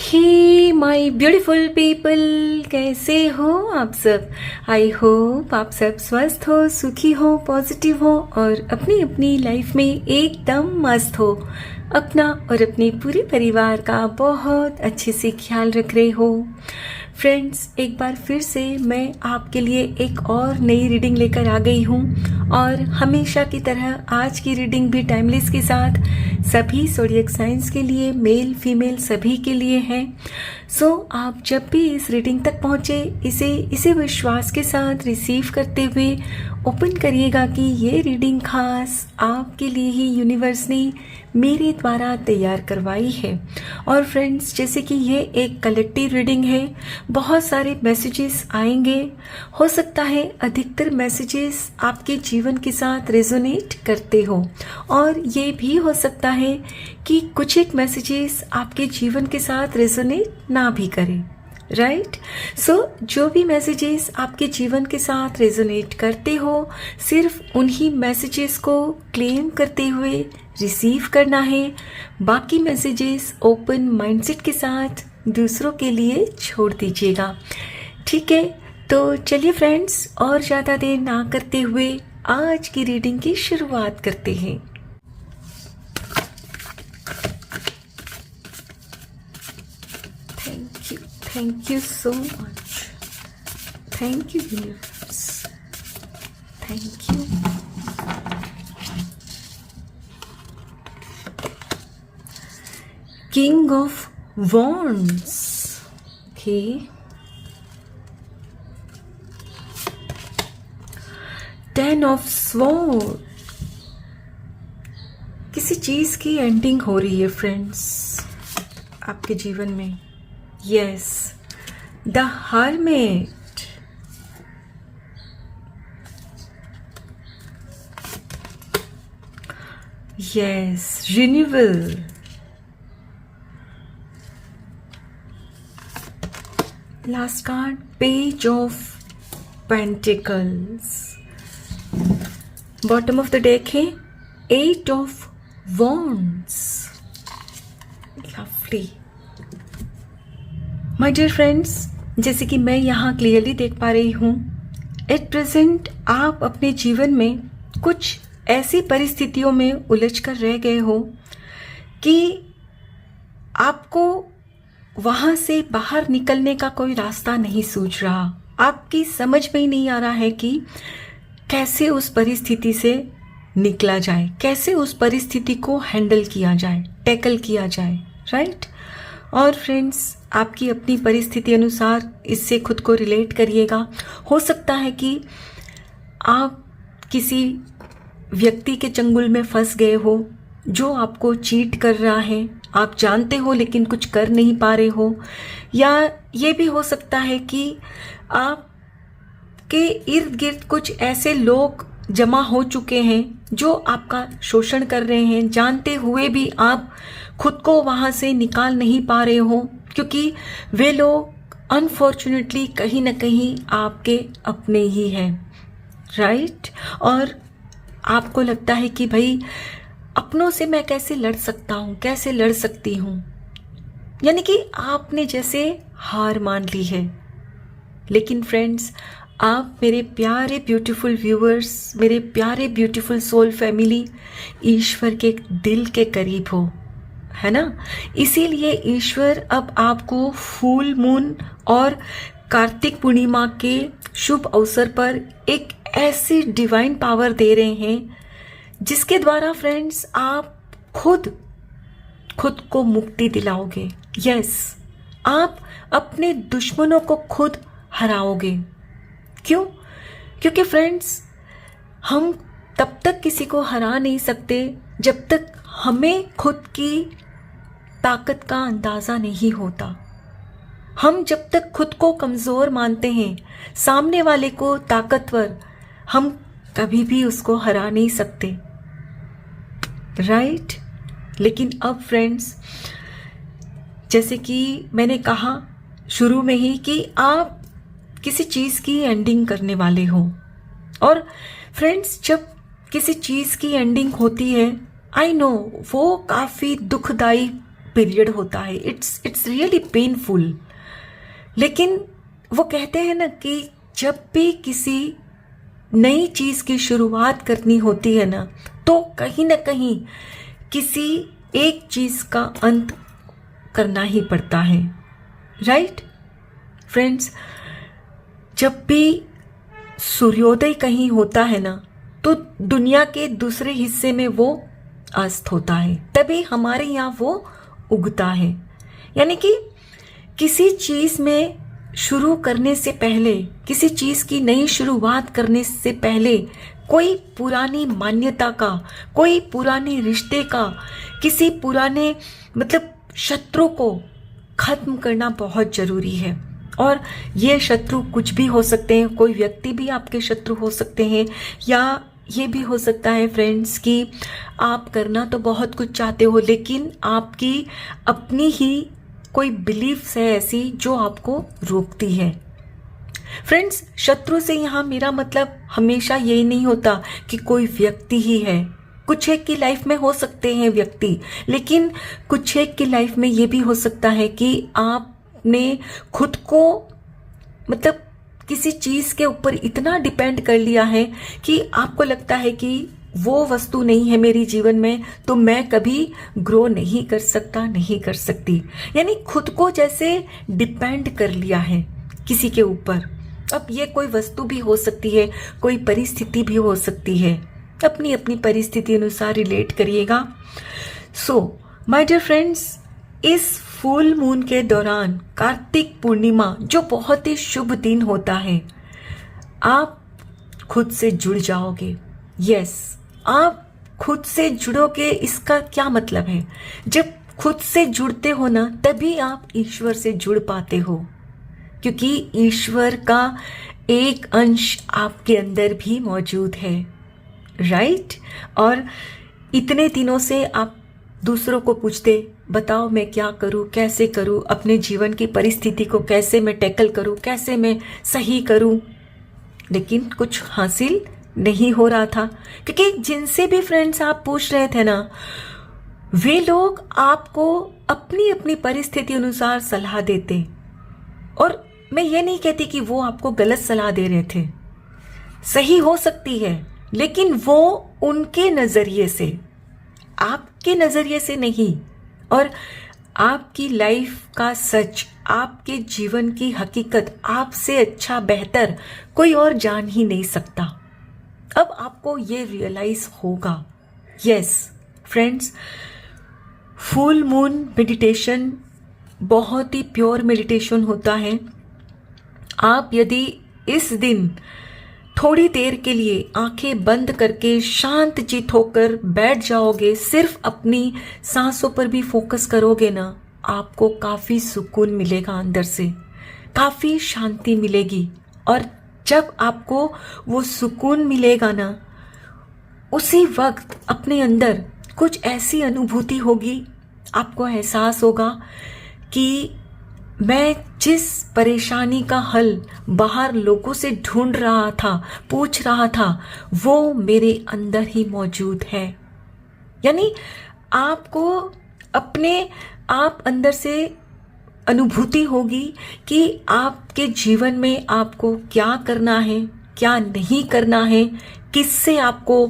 Hey my beautiful people, कैसे हो आप सब। आई होप आप सब स्वस्थ हो, सुखी हो, पॉजिटिव हो और अपनी अपनी लाइफ में एकदम मस्त हो। अपना और अपने पूरे परिवार का बहुत अच्छे से ख्याल रख रहे हो। फ्रेंड्स, एक बार फिर से मैं आपके लिए एक और नई रीडिंग लेकर आ गई हूँ और हमेशा की तरह आज की रीडिंग भी टाइमलेस के साथ सभी ज़ोडिएक साइंस के लिए, मेल फीमेल सभी के लिए है। सो आप जब भी इस रीडिंग तक पहुँचे इसे विश्वास के साथ रिसीव करते हुए ओपन करिएगा कि ये रीडिंग खास आपके लिए ही यूनिवर्स ने मेरे द्वारा तैयार करवाई है। और फ्रेंड्स, जैसे कि ये एक कलेक्टिव रीडिंग है, बहुत सारे मैसेजेस आएंगे। हो सकता है अधिकतर मैसेजेस आपके जीवन के साथ रेजोनेट करते हो और ये भी हो सकता है कि कुछ एक मैसेजेस आपके जीवन के साथ रेजोनेट ना भी करें। राइट। सो जो भी मैसेजेस आपके जीवन के साथ रेजोनेट करते हो, सिर्फ उन्हीं मैसेजेस को क्लेम करते हुए रिसीव करना है। बाकी मैसेजेस ओपन माइंडसेट के साथ दूसरों के लिए छोड़ दीजिएगा। ठीक है, तो चलिए फ्रेंड्स, और ज़्यादा देर ना करते हुए आज की रीडिंग की शुरुआत करते हैं। Thank you so much. Thank you, universe. Thank you. King of Wands. Okay. Ten of Swords. किसी चीज की एंडिंग हो रही है फ्रेंड्स आपके जीवन में। Yes, the Hermit. Yes, renewal. Last card, Page of Pentacles. Bottom of the deck है Eight of Wands. Lovely. My dear friends, जैसे कि मैं यहाँ क्लियरली देख पा रही हूँ, एट प्रेजेंट आप अपने जीवन में कुछ ऐसी परिस्थितियों में उलझ कर रह गए हो कि आपको वहाँ से बाहर निकलने का कोई रास्ता नहीं सूझ रहा। आपकी समझ में ही नहीं आ रहा है कि कैसे उस परिस्थिति से निकला जाए, कैसे उस परिस्थिति को हैंडल किया जाए, टैकल किया जाए। राइट। और फ्रेंड्स, आपकी अपनी परिस्थिति अनुसार इससे खुद को रिलेट करिएगा। हो सकता है कि आप किसी व्यक्ति के चंगुल में फंस गए हो जो आपको चीट कर रहा है, आप जानते हो लेकिन कुछ कर नहीं पा रहे हो। या ये भी हो सकता है कि आपके इर्द गिर्द कुछ ऐसे लोग जमा हो चुके हैं जो आपका शोषण कर रहे हैं, जानते हुए भी आप खुद को वहाँ से निकाल नहीं पा रहे हो, क्योंकि वे लोग अनफॉर्चुनेटली कहीं ना कहीं आपके अपने ही हैं। राइट। और आपको लगता है कि भाई अपनों से मैं कैसे लड़ सकता हूँ, कैसे लड़ सकती हूँ, यानी कि आपने जैसे हार मान ली है। लेकिन फ्रेंड्स, आप मेरे प्यारे ब्यूटीफुल व्यूअर्स, मेरे प्यारे ब्यूटीफुल सोल फैमिली, ईश्वर के दिल के करीब हो, है ना। इसीलिए ईश्वर अब आपको फुल मून और कार्तिक पूर्णिमा के शुभ अवसर पर एक ऐसी डिवाइन पावर दे रहे हैं जिसके द्वारा फ्रेंड्स आप खुद को मुक्ति दिलाओगे। यस, आप अपने दुश्मनों को खुद हराओगे। क्यों? क्योंकि फ्रेंड्स, हम तब तक किसी को हरा नहीं सकते जब तक हमें खुद की ताकत का अंदाज़ा नहीं होता। हम जब तक खुद को कमज़ोर मानते हैं, सामने वाले को ताकतवर, हम कभी भी उसको हरा नहीं सकते। राइट। लेकिन अब फ्रेंड्स, जैसे कि मैंने कहा शुरू में ही कि आप किसी चीज़ की एंडिंग करने वाले हो। और फ्रेंड्स, जब किसी चीज़ की एंडिंग होती है, आई नो वो काफ़ी दुखदाई पीरियड होता है, इट्स रियली पेनफुल। लेकिन वो कहते हैं ना कि जब भी किसी नई चीज की शुरुआत करनी होती है ना, तो कहीं ना कहीं किसी एक चीज का अंत करना ही पड़ता है, राइट फ्रेंड्स। जब भी सूर्योदय कहीं होता है ना, तो दुनिया के दूसरे हिस्से में वो अस्त होता है, तभी हमारे यहाँ वो उगता है। यानी कि किसी चीज में शुरू करने से पहले, किसी चीज की नई शुरुआत करने से पहले कोई पुरानी मान्यता का, कोई पुराने रिश्ते का, किसी पुराने मतलब शत्रु को खत्म करना बहुत जरूरी है। और ये शत्रु कुछ भी हो सकते हैं, कोई व्यक्ति भी आपके शत्रु हो सकते हैं, या ये भी हो सकता है फ्रेंड्स कि आप करना तो बहुत कुछ चाहते हो, लेकिन आपकी अपनी ही कोई बिलीफ्स है ऐसी जो आपको रोकती है। फ्रेंड्स, शत्रु से यहाँ मेरा मतलब हमेशा यही नहीं होता कि कोई व्यक्ति ही है। कुछ एक की लाइफ में हो सकते हैं व्यक्ति, लेकिन कुछ एक की लाइफ में ये भी हो सकता है कि आपने खुद को मतलब किसी चीज के ऊपर इतना डिपेंड कर लिया है कि आपको लगता है कि वो वस्तु नहीं है मेरी जीवन में तो मैं कभी ग्रो नहीं कर सकता, नहीं कर सकती। यानी खुद को जैसे डिपेंड कर लिया है किसी के ऊपर। अब ये कोई वस्तु भी हो सकती है, कोई परिस्थिति भी हो सकती है, अपनी अपनी परिस्थिति अनुसार रिलेट करिएगा। सो माय डियर फ्रेंड्स, इस फुल मून के दौरान कार्तिक पूर्णिमा जो बहुत ही शुभ दिन होता है, आप खुद से जुड़ जाओगे। यस, आप खुद से जुड़ोगे। इसका क्या मतलब है? जब खुद से जुड़ते हो ना, तभी आप ईश्वर से जुड़ पाते हो, क्योंकि ईश्वर का एक अंश आपके अंदर भी मौजूद है, राइट। और इतने दिनों से आप दूसरों को पूछते, बताओ मैं क्या करूं, कैसे करूं, अपने जीवन की परिस्थिति को कैसे मैं टैकल करूं, कैसे मैं सही करूं, लेकिन कुछ हासिल नहीं हो रहा था। क्योंकि जिनसे भी फ्रेंड्स आप पूछ रहे थे ना, वे लोग आपको अपनी अपनी परिस्थिति अनुसार सलाह देते। और मैं ये नहीं कहती कि वो आपको गलत सलाह दे रहे थे, सही हो सकती है, लेकिन वो उनके नजरिए से, आपके नजरिए से नहीं। और आपकी लाइफ का सच, आपके जीवन की हकीकत आपसे अच्छा बेहतर कोई और जान ही नहीं सकता। अब आपको ये रियलाइज होगा। Yes friends, full moon meditation बहुत ही प्योर मेडिटेशन होता है। आप यदि इस दिन थोड़ी देर के लिए आंखें बंद करके शांत चित होकर बैठ जाओगे, सिर्फ अपनी सांसों पर भी फोकस करोगे ना, आपको काफी सुकून मिलेगा, अंदर से काफी शांति मिलेगी। और जब आपको वो सुकून मिलेगा ना, उसी वक्त अपने अंदर कुछ ऐसी अनुभूति होगी, आपको एहसास होगा कि मैं जिस परेशानी का हल बाहर लोगों से ढूंढ रहा था, पूछ रहा था, वो मेरे अंदर ही मौजूद है। यानी आपको अपने आप अंदर से अनुभूति होगी कि आपके जीवन में आपको क्या करना है, क्या नहीं करना है, किससे आपको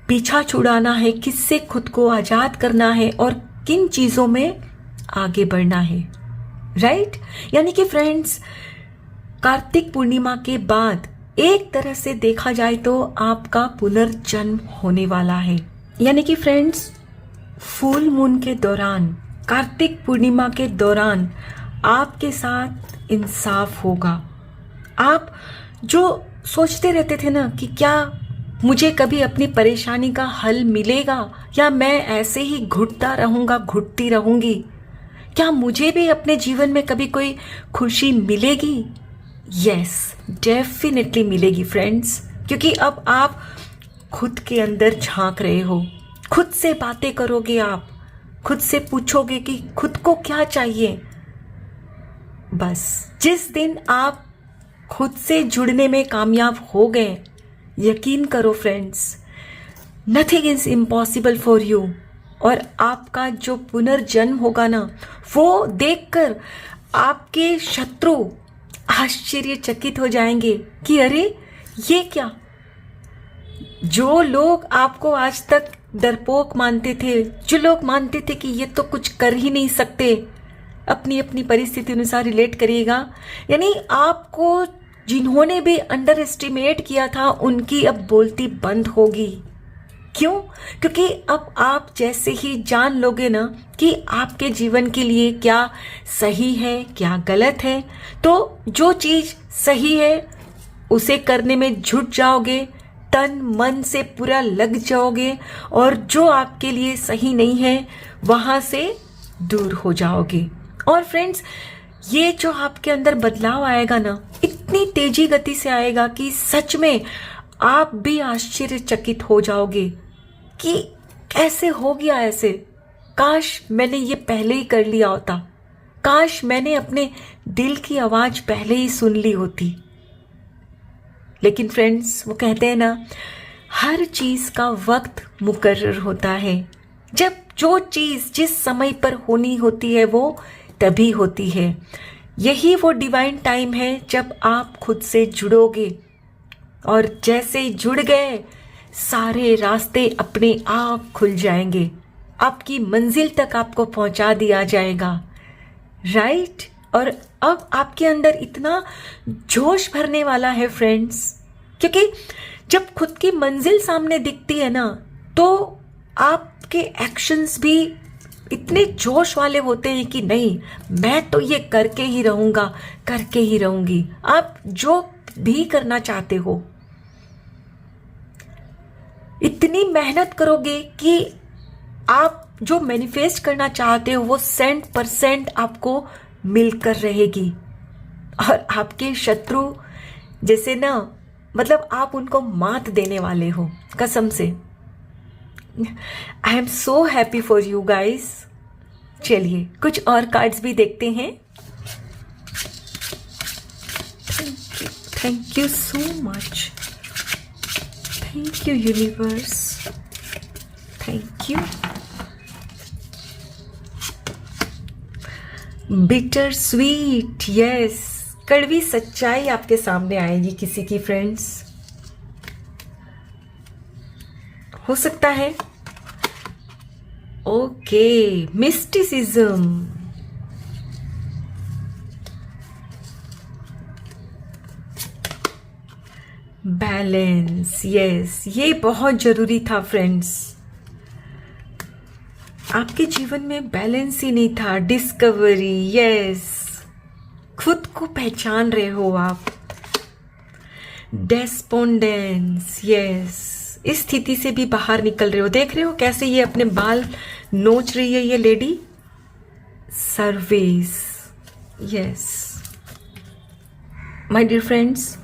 पीछा छुड़ाना है, किससे खुद को आजाद करना है और किन चीजों में आगे बढ़ना है, राइट। यानी कि फ्रेंड्स, कार्तिक पूर्णिमा के बाद एक तरह से देखा जाए तो आपका पुनर्जन्म होने वाला है। यानी कि फ्रेंड्स, फुल मून के दौरान, कार्तिक पूर्णिमा के दौरान आपके साथ इंसाफ होगा। आप जो सोचते रहते थे ना कि क्या मुझे कभी अपनी परेशानी का हल मिलेगा, या मैं ऐसे ही घुटता रहूंगा, घुटती रहूंगी, क्या मुझे भी अपने जीवन में कभी कोई खुशी मिलेगी? यस, डेफिनेटली मिलेगी फ्रेंड्स, क्योंकि अब आप खुद के अंदर झांक रहे हो, खुद से बातें करोगे, आप खुद से पूछोगे कि खुद को क्या चाहिए। बस जिस दिन आप खुद से जुड़ने में कामयाब हो गए, यकीन करो friends, nothing is impossible for you. और आपका जो पुनर्जन्म होगा ना, वो देखकर आपके शत्रु आश्चर्यचकित हो जाएंगे कि अरे ये क्या। जो लोग आपको आज तक डरपोक मानते थे, जो लोग मानते थे कि ये तो कुछ कर ही नहीं सकते, अपनी अपनी परिस्थिति अनुसार रिलेट करिएगा, यानी आपको जिन्होंने भी अंडर एस्टिमेट किया था उनकी अब बोलती बंद होगी। क्यों? क्योंकि अब आप जैसे ही जान लोगे ना कि आपके जीवन के लिए क्या सही है क्या गलत है, तो जो चीज सही है उसे करने में जुट जाओगे, तन मन से पूरा लग जाओगे, और जो आपके लिए सही नहीं है वहां से दूर हो जाओगे। और फ्रेंड्स, ये जो आपके अंदर बदलाव आएगा ना, इतनी तेजी गति से आएगा कि सच में आप भी आश्चर्यचकित हो जाओगे कि कैसे हो गया ऐसे। काश मैंने ये पहले ही कर लिया होता, काश मैंने अपने दिल की आवाज पहले ही सुन ली होती। लेकिन फ्रेंड्स, वो कहते हैं ना, हर चीज का वक्त मुकर्रर होता है। जब जो चीज जिस समय पर होनी होती है वो तभी होती है। यही वो डिवाइन टाइम है जब आप खुद से जुड़ोगे, और जैसे ही जुड़ गए सारे रास्ते अपने आप खुल जाएंगे, आपकी मंजिल तक आपको पहुंचा दिया जाएगा, राइट। और अब आपके अंदर इतना जोश भरने वाला है फ्रेंड्स, क्योंकि जब खुद की मंजिल सामने दिखती है ना, तो आपके एक्शंस भी इतने जोश वाले होते हैं कि नहीं, मैं तो ये करके ही रहूंगा, करके ही रहूंगी। आप जो भी करना चाहते हो इतनी मेहनत करोगे कि आप जो मैनिफेस्ट करना चाहते हो वो 100% आपको मिलकर रहेगी। और आपके शत्रु जैसे ना, मतलब आप उनको मात देने वाले हो कसम से। I am so happy for you guys. चलिए कुछ और कार्ड्स भी देखते हैं। Thank you so much, thank you universe, thank you. Bitter sweet, yes, कड़वी सच्चाई आपके सामने आएगी किसी की फ्रेंड्स, हो सकता है। ओके, मिस्टिसिज्म, बैलेंस, यस, ये बहुत जरूरी था फ्रेंड्स। आपके जीवन में बैलेंस ही नहीं था। डिस्कवरी, यस, खुद को पहचान रहे हो आप। डेस्पोंडेंस, यस, इस स्थिति से भी बाहर निकल रहे हो। देख रहे हो कैसे ये अपने बाल नोच रही है ये lady. Service, yes. My dear friends,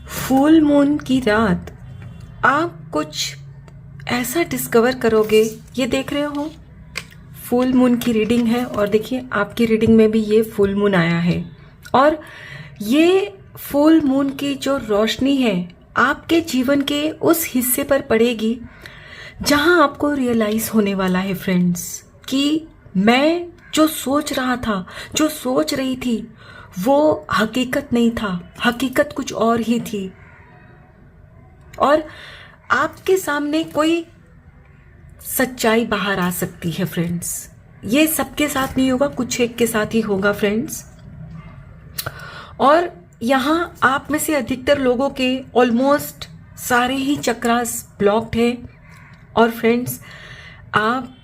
full moon की रात आप कुछ ऐसा डिस्कवर करोगे। ये देख रहे हो फुल मून की रीडिंग है, और देखिए आपकी रीडिंग में भी ये फुल मून आया है, और ये फुल मून की जो रोशनी है आपके जीवन के उस हिस्से पर पड़ेगी जहां आपको रियलाइज होने वाला है फ्रेंड्स कि मैं जो सोच रहा था, जो सोच रही थी, वो हकीकत नहीं था, हकीकत कुछ और ही थी। और आपके सामने कोई सच्चाई बाहर आ सकती है फ्रेंड्स। ये सबके साथ नहीं होगा, कुछ एक के साथ ही होगा फ्रेंड्स। और यहाँ आप में से अधिकतर लोगों के ऑलमोस्ट सारे ही चक्रास ब्लॉक्ड है। और फ्रेंड्स, आप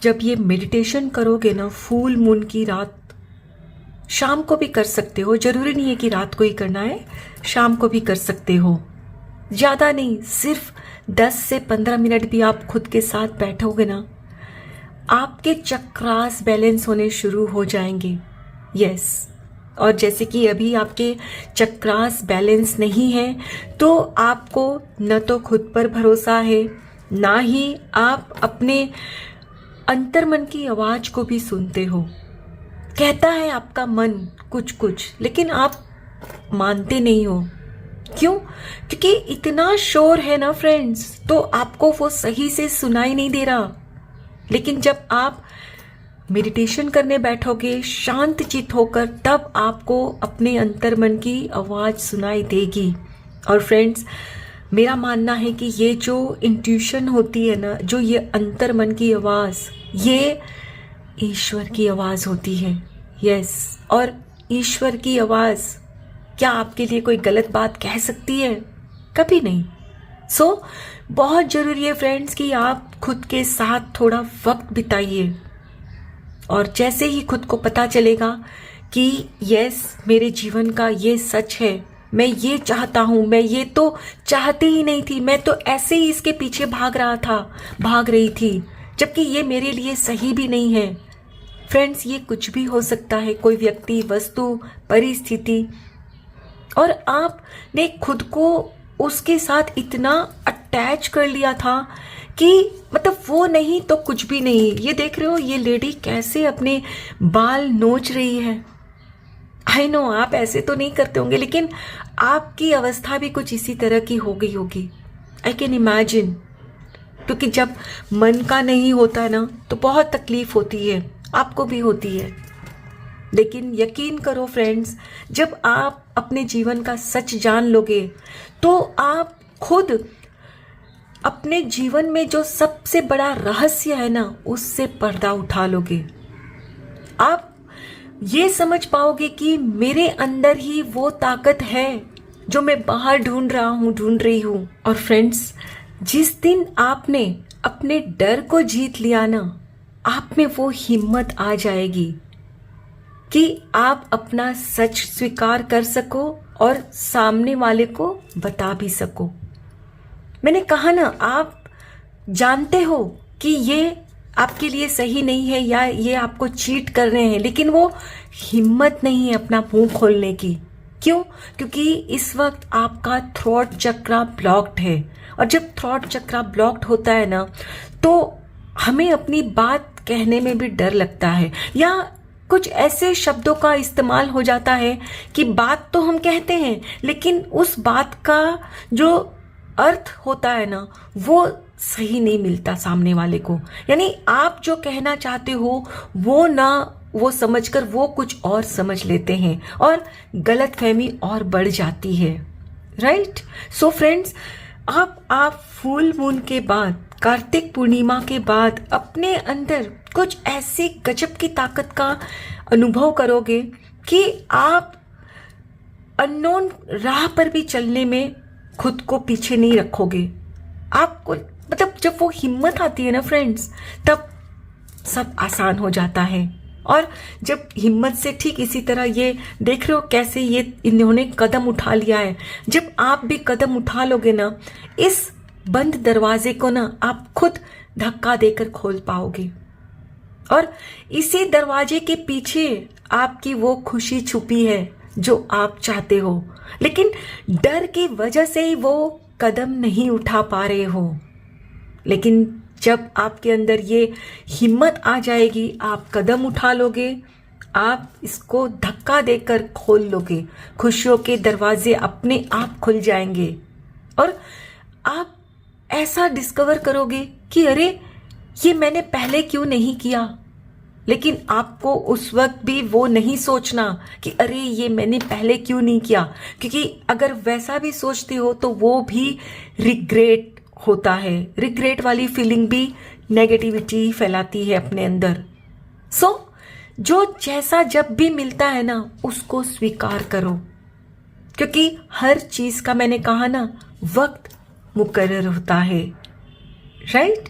जब ये मेडिटेशन करोगे ना फुल मून की रात, शाम को भी कर सकते हो, जरूरी नहीं है कि रात को ही करना है, शाम को भी कर सकते हो। ज्यादा नहीं, सिर्फ 10 से 15 मिनट भी आप खुद के साथ बैठोगे ना, आपके चक्रास बैलेंस होने शुरू हो जाएंगे। यस, और जैसे कि अभी आपके चक्रास बैलेंस नहीं है, तो आपको न तो खुद पर भरोसा है, ना ही आप अपने अंतर्मन की आवाज को भी सुनते हो। कहता है आपका मन कुछ कुछ, लेकिन आप मानते नहीं हो। क्यों? क्योंकि इतना शोर है ना फ्रेंड्स, तो आपको वो सही से सुनाई नहीं दे रहा। लेकिन जब आप मेडिटेशन करने बैठोगे शांत चित होकर, तब आपको अपने अंतर्मन की आवाज़ सुनाई देगी। और फ्रेंड्स, मेरा मानना है कि ये जो इंट्यूशन होती है ना, जो ये अंतर्मन की आवाज़, ये ईश्वर की आवाज़ होती है। यस, और ईश्वर की आवाज़ क्या आपके लिए कोई गलत बात कह सकती है? कभी नहीं। सो बहुत ज़रूरी है फ्रेंड्स कि आप खुद के साथ थोड़ा वक्त बिताइए, और जैसे ही खुद को पता चलेगा कि यस, मेरे जीवन का ये सच है, मैं ये चाहता हूँ, मैं ये तो चाहती ही नहीं थी, मैं तो ऐसे ही इसके पीछे भाग रही थी, जबकि ये मेरे लिए सही भी नहीं है। फ्रेंड्स, ये कुछ भी हो सकता है, कोई व्यक्ति, वस्तु, परिस्थिति, और आपने खुद को उसके साथ इतना अटैच कर लिया था कि मतलब वो नहीं तो कुछ भी नहीं। ये देख रहे हो ये लेडी कैसे अपने बाल नोच रही है। आई नो आप ऐसे तो नहीं करते होंगे, लेकिन आपकी अवस्था भी कुछ इसी तरह की हो गई होगी। आई कैन इमेजिन, क्योंकि जब मन का नहीं होता है ना तो बहुत तकलीफ होती है, आपको भी होती है। लेकिन यकीन करो फ्रेंड्स, जब आप अपने जीवन का सच जान लोगे तो आप खुद अपने जीवन में जो सबसे बड़ा रहस्य है ना, उससे पर्दा उठा लोगे। आप ये समझ पाओगे कि मेरे अंदर ही वो ताकत है जो मैं बाहर ढूंढ रही हूँ। और फ्रेंड्स, जिस दिन आपने अपने डर को जीत लिया ना, आप में वो हिम्मत आ जाएगी कि आप अपना सच स्वीकार कर सको और सामने वाले को बता भी सको। मैंने कहा ना, आप जानते हो कि ये आपके लिए सही नहीं है या ये आपको चीट कर रहे हैं, लेकिन वो हिम्मत नहीं है अपना मुंह खोलने की। क्यों? क्योंकि इस वक्त आपका थ्रोट चक्रा ब्लॉक्ड है, और जब थ्रोट चक्रा ब्लॉक्ड होता है ना, तो हमें अपनी बात कहने में भी डर लगता है, या कुछ ऐसे शब्दों का इस्तेमाल हो जाता है कि बात तो हम कहते हैं, लेकिन उस बात का जो अर्थ होता है ना, वो सही नहीं मिलता सामने वाले को। यानी आप जो कहना चाहते हो वो ना, वो समझकर वो कुछ और समझ लेते हैं, और गलतफहमी और बढ़ जाती है। राइट? सो फ्रेंड्स, आप फुल मून के बाद, कार्तिक पूर्णिमा के बाद अपने अंदर कुछ ऐसी गजब की ताकत का अनुभव करोगे कि आप अननोन राह पर भी चलने में खुद को पीछे नहीं रखोगे। आपको मतलब जब वो हिम्मत आती है ना फ्रेंड्स, तब सब आसान हो जाता है। और जब हिम्मत से ठीक इसी तरह ये देख रहे हो कैसे ये इन्होंने कदम उठा लिया है, जब आप भी कदम उठा लोगे ना, इस बंद दरवाजे को ना आप खुद धक्का देकर खोल पाओगे, और इसी दरवाजे के पीछे आपकी वो खुशी छुपी है जो आप चाहते हो, लेकिन डर की वजह से ही वो कदम नहीं उठा पा रहे हो। लेकिन जब आपके अंदर ये हिम्मत आ जाएगी, आप कदम उठा लोगे, आप इसको धक्का देकर खोल लोगे, खुशियों के दरवाजे अपने आप खुल जाएंगे, और आप ऐसा डिस्कवर करोगे कि अरे ये मैंने पहले क्यों नहीं किया। लेकिन आपको उस वक्त भी वो नहीं सोचना कि अरे ये मैंने पहले क्यों नहीं किया, क्योंकि अगर वैसा भी सोचते हो तो वो भी रिग्रेट होता है। रिग्रेट वाली फीलिंग भी नेगेटिविटी फैलाती है अपने अंदर। सो जो जैसा जब भी मिलता है ना, उसको स्वीकार करो, क्योंकि हर चीज का, मैंने कहा ना, वक्त मुकर्रर होता है। राइट?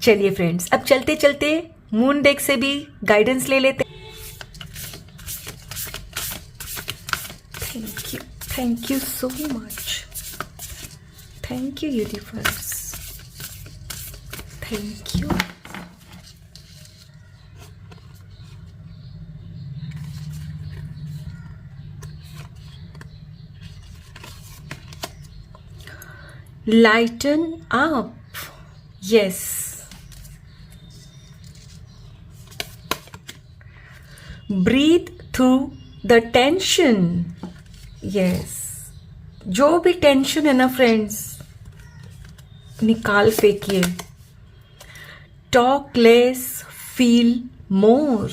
चलिए फ्रेंड्स, अब चलते चलते मून डेक से भी गाइडेंस ले लेते। Thank you so much. Thank you universe, thank you. Lighten up. Yes. Breathe through the tension. Yes. जो भी टेंशन है ना फ्रेंड्स, निकाल फेंकिए। Talk less, feel more.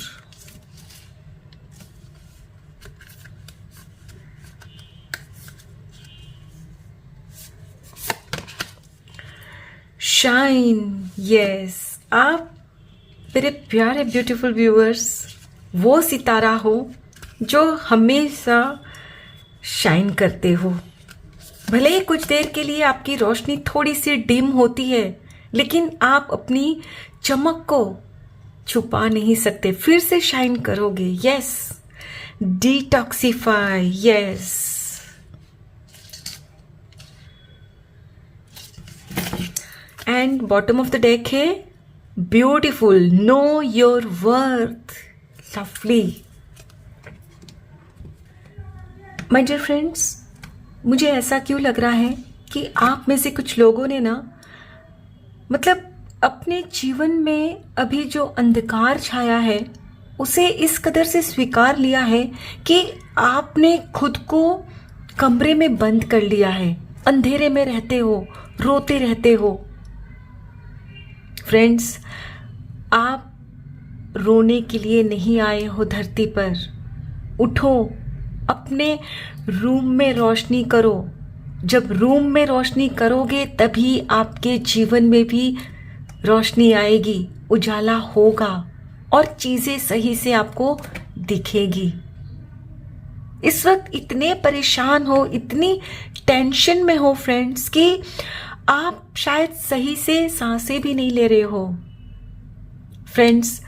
Shine, yes, आप मेरे प्यारे ब्यूटीफुल व्यूअर्स वो सितारा हो जो हमेशा शाइन करते हो। भले ही कुछ देर के लिए आपकी रोशनी थोड़ी सी डिम होती है, लेकिन आप अपनी चमक को छुपा नहीं सकते, फिर से शाइन करोगे। Yes, detoxify, yes. And bottom of the deck है beautiful, know your worth, lovely. My dear friends, मुझे ऐसा क्यों लग रहा है कि आप में से कुछ लोगों ने ना, मतलब अपने जीवन में अभी जो अंधकार छाया है उसे इस कदर से स्वीकार लिया है कि आपने खुद को कमरे में बंद कर लिया है, अंधेरे में रहते हो, रोते रहते हो। फ्रेंड्स, आप रोने के लिए नहीं आए हो धरती पर। उठो, अपने रूम में रोशनी करो। जब रूम में रोशनी करोगे तभी आपके जीवन में भी रोशनी आएगी, उजाला होगा और चीजें सही से आपको दिखेगी। इस वक्त इतने परेशान हो, इतनी टेंशन में हो फ्रेंड्स कि आप शायद सही से सांसें भी नहीं ले रहे हो। फ्रेंड्स,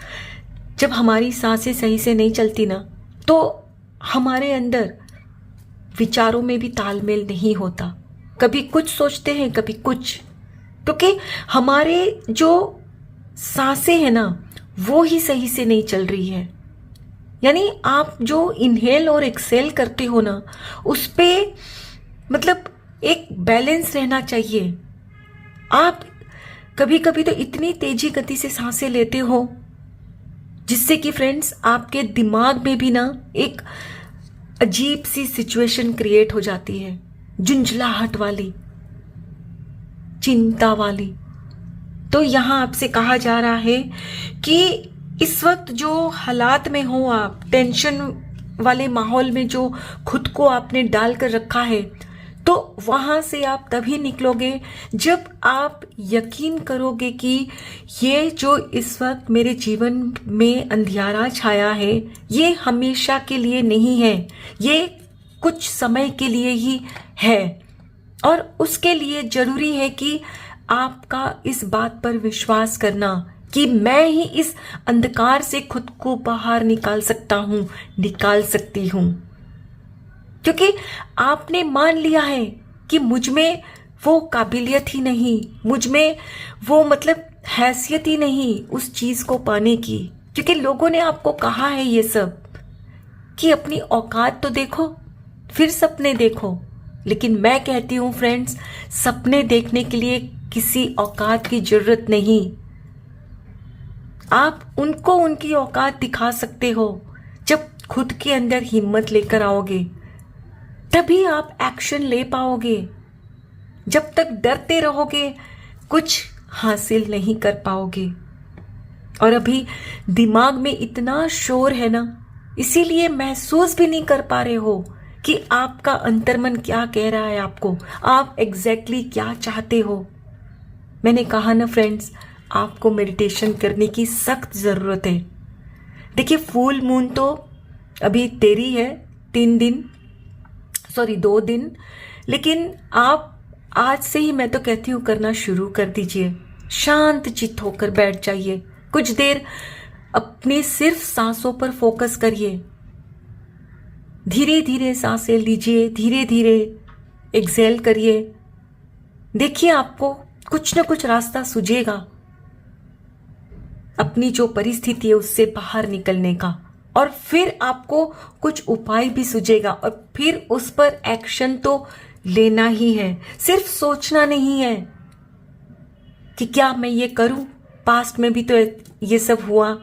जब हमारी सांसें सही से नहीं चलती ना, तो हमारे अंदर विचारों में भी तालमेल नहीं होता। कभी कुछ सोचते हैं, कभी कुछ, क्योंकि हमारे जो सांसें हैं ना वो ही सही से नहीं चल रही है। यानी आप जो इनहेल और एक्सेल करते हो ना, उस पे मतलब एक बैलेंस रहना चाहिए। आप कभी कभी तो इतनी तेजी गति से सांसें लेते हो जिससे कि फ्रेंड्स आपके दिमाग में भी ना एक अजीब सी सिचुएशन क्रिएट हो जाती है, झुंझलाहट वाली, चिंता वाली। तो यहां आपसे कहा जा रहा है कि इस वक्त जो हालात में हो आप, टेंशन वाले माहौल में जो खुद को आपने डाल कर रखा है, तो वहां से आप तभी निकलोगे जब आप यकीन करोगे कि ये जो इस वक्त मेरे जीवन में अंधियारा छाया है ये हमेशा के लिए नहीं है, ये कुछ समय के लिए ही है। और उसके लिए जरूरी है कि आपका इस बात पर विश्वास करना कि मैं ही इस अंधकार से खुद को बाहर निकाल सकता हूं, निकाल सकती हूं। क्योंकि आपने मान लिया है कि मुझ में वो काबिलियत ही नहीं, मुझ में वो मतलब हैसियत ही नहीं उस चीज को पाने की। क्योंकि लोगों ने आपको कहा है ये सब कि अपनी औकात तो देखो, फिर सपने देखो। लेकिन मैं कहती हूं फ्रेंड्स, सपने देखने के लिए किसी औकात की जरूरत नहीं। आप उनको उनकी औकात दिखा सकते हो जब खुद के अंदर हिम्मत लेकर आओगे, तभी आप एक्शन ले पाओगे। जब तक डरते रहोगे कुछ हासिल नहीं कर पाओगे। और अभी दिमाग में इतना शोर है ना, इसीलिए महसूस भी नहीं कर पा रहे हो कि आपका अंतर्मन क्या कह रहा है आपको, आप एग्जैक्टली क्या चाहते हो। मैंने कहा ना फ्रेंड्स, आपको मेडिटेशन करने की सख्त जरूरत है। देखिए, फुल मून तो अभी देरी है, 2 दिन, लेकिन आप आज से ही, मैं तो कहती हूँ, करना शुरू कर दीजिए। शांत चित्त होकर बैठ जाइए, कुछ देर अपने सिर्फ सांसों पर फोकस करिए। धीरे धीरे सांसें लीजिए, धीरे धीरे एक्सेल करिए। देखिए, आपको कुछ ना कुछ रास्ता सूझेगा अपनी जो परिस्थिति है उससे बाहर निकलने का। और फिर आपको कुछ उपाय भी सूझेगा और फिर उस पर एक्शन तो लेना ही है, सिर्फ सोचना नहीं है कि क्या मैं ये करूं, पास्ट में भी तो ये सब हुआ।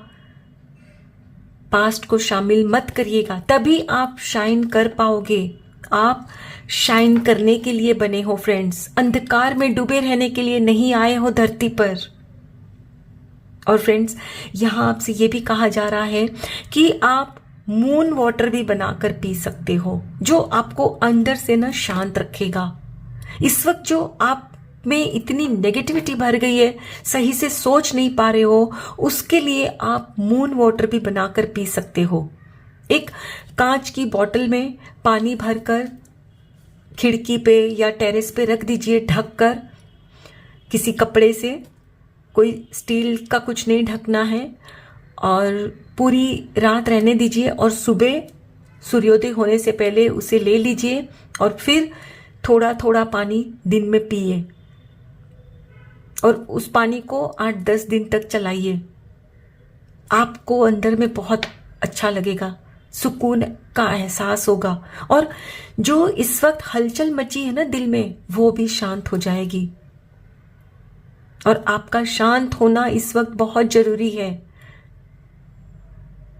पास्ट को शामिल मत करिएगा, तभी आप शाइन कर पाओगे। आप शाइन करने के लिए बने हो फ्रेंड्स, अंधकार में डूबे रहने के लिए नहीं आए हो धरती पर। और फ्रेंड्स, यहाँ आपसे ये भी कहा जा रहा है कि आप मून वाटर भी बनाकर पी सकते हो, जो आपको अंदर से ना शांत रखेगा। इस वक्त जो आप में इतनी नेगेटिविटी भर गई है, सही से सोच नहीं पा रहे हो, उसके लिए आप मून वाटर भी बनाकर पी सकते हो। एक कांच की बोतल में पानी भरकर खिड़की पे या टेरेस पे रख दीजिए, ढककर किसी कपड़े से, कोई स्टील का कुछ नहीं ढकना है, और पूरी रात रहने दीजिए और सुबह सूर्योदय होने से पहले उसे ले लीजिए और फिर थोड़ा थोड़ा पानी दिन में पिए और उस पानी को 8-10 दिन तक चलाइए। आपको अंदर में बहुत अच्छा लगेगा, सुकून का एहसास होगा, और जो इस वक्त हलचल मची है ना दिल में, वो भी शांत हो जाएगी। और आपका शांत होना इस वक्त बहुत जरूरी है।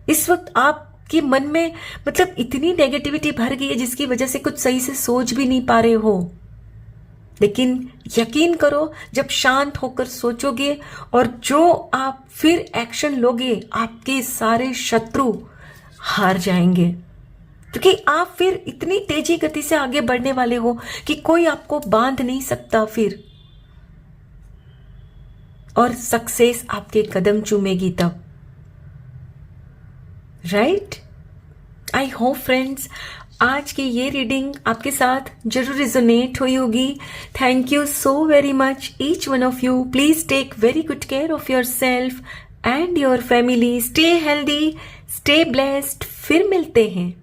इस वक्त आपके मन में मतलब इतनी नेगेटिविटी भर गई है जिसकी वजह से कुछ सही से सोच भी नहीं पा रहे हो। लेकिन यकीन करो, जब शांत होकर सोचोगे और जो आप फिर एक्शन लोगे, आपके सारे शत्रु हार जाएंगे, क्योंकि आप फिर इतनी तेजी गति से आगे बढ़ने वाले हो कि कोई आपको बांध नहीं सकता फिर, और सक्सेस आपके कदम चूमेगी तब। राइट? आई होप फ्रेंड्स आज की ये रीडिंग आपके साथ जरूर रिजोनेट हुई होगी। Thank you so very much each one of you. Please take very good care of yourself and your family. Stay healthy, stay blessed. फिर मिलते हैं।